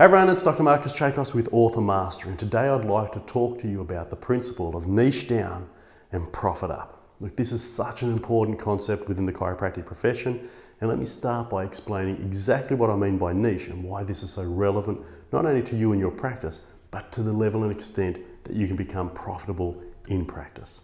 Hey everyone, it's Dr. Marcus Chacos with Author Master, and today I'd like to talk to you about the principle of niche down and profit up. Look, this is such an important concept within the chiropractic profession, and let me start by explaining exactly what I mean by niche and why this is so relevant, not only to you and your practice, but to the level and extent that you can become profitable in practice.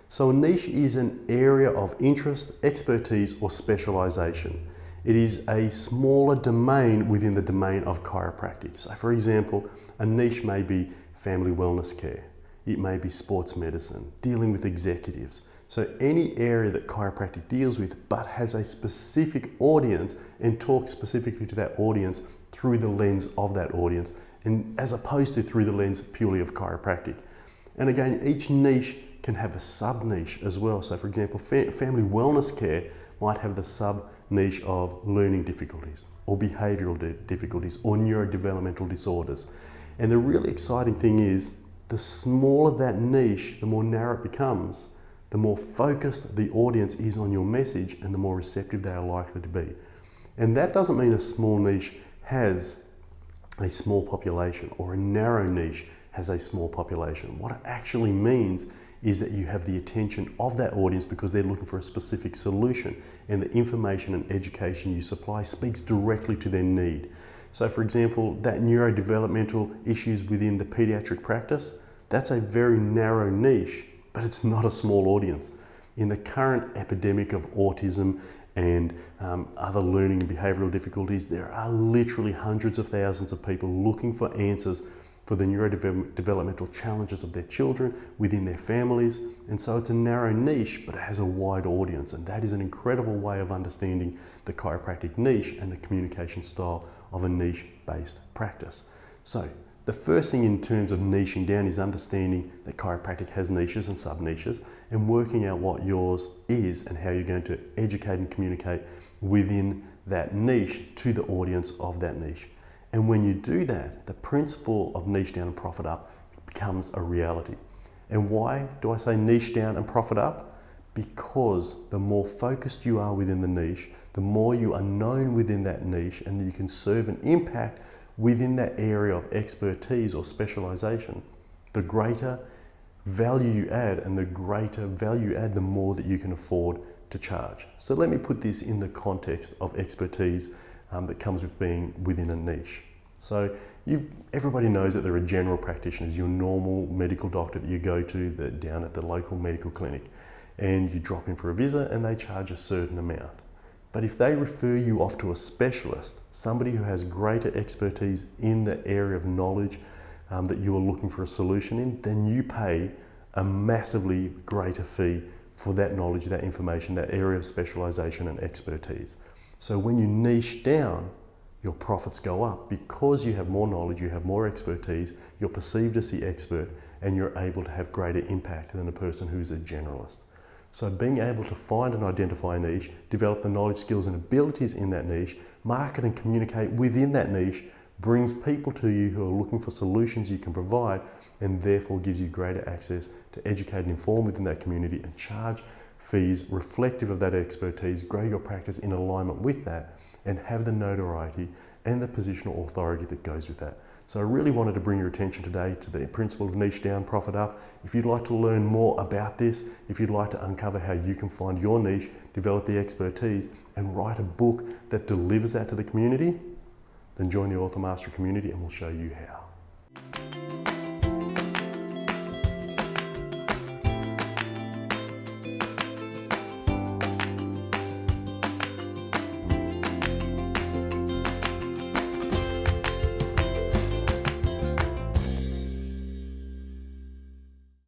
So a niche is an area of interest, expertise, or specialization. It is a smaller domain within the domain of chiropractic. So for example, a niche may be family wellness care. It may be sports medicine, dealing with executives. So any area that chiropractic deals with but has a specific audience and talks specifically to that audience through the lens of that audience, and as opposed to through the lens purely of chiropractic. And again, each niche can have a sub-niche as well. So for example, family wellness care might have the sub-niche of learning difficulties or behavioral difficulties or neurodevelopmental disorders. And the really exciting thing is, the smaller that niche, the more narrow it becomes, the more focused the audience is on your message and the more receptive they are likely to be. And that doesn't mean a small niche has a small population or a narrow niche has a small population. What it actually means is that you have the attention of that audience because they're looking for a specific solution, and the information and education you supply speaks directly to their need. So for example, that neurodevelopmental issues within the pediatric practice, that's a very narrow niche, but it's not a small audience. In the current epidemic of autism and other learning and behavioral difficulties, there are literally hundreds of thousands of people looking for answers for the neurodevelopmental challenges of their children within their families. And so it's a narrow niche, but it has a wide audience. And that is an incredible way of understanding the chiropractic niche and the communication style of a niche-based practice. So the first thing in terms of niching down is understanding that chiropractic has niches and sub-niches, and working out what yours is and how you're going to educate and communicate within that niche to the audience of that niche. And when you do that, the principle of niche down and profit up becomes a reality. And why do I say niche down and profit up? Because the more focused you are within the niche, the more you are known within that niche, and you can serve an impact within that area of expertise or specialization, the greater value you add, and the greater value you add, the more that you can afford to charge. So let me put this in the context of expertise that comes with being within a niche. So everybody knows that there are general practitioners, your normal medical doctor that you go to down at the local medical clinic, and you drop in for a visit and they charge a certain amount. But if they refer you off to a specialist, somebody who has greater expertise in the area of knowledge that you are looking for a solution in, then you pay a massively greater fee for that knowledge, that information, that area of specialization and expertise. So when you niche down, your profits go up because you have more knowledge, you have more expertise, you're perceived as the expert, and you're able to have greater impact than a person who's a generalist. So being able to find and identify a niche, develop the knowledge, skills and abilities in that niche, market and communicate within that niche, brings people to you who are looking for solutions you can provide, and therefore gives you greater access to educate and inform within that community and charge fees reflective of that expertise, grow your practice in alignment with that, and have the notoriety and the positional authority that goes with that. So I really wanted to bring your attention today to the principle of niche down, profit up. If you'd like to learn more about this, if you'd like to uncover how you can find your niche, develop the expertise, and write a book that delivers that to the community, then join the Author Mastery community and we'll show you how.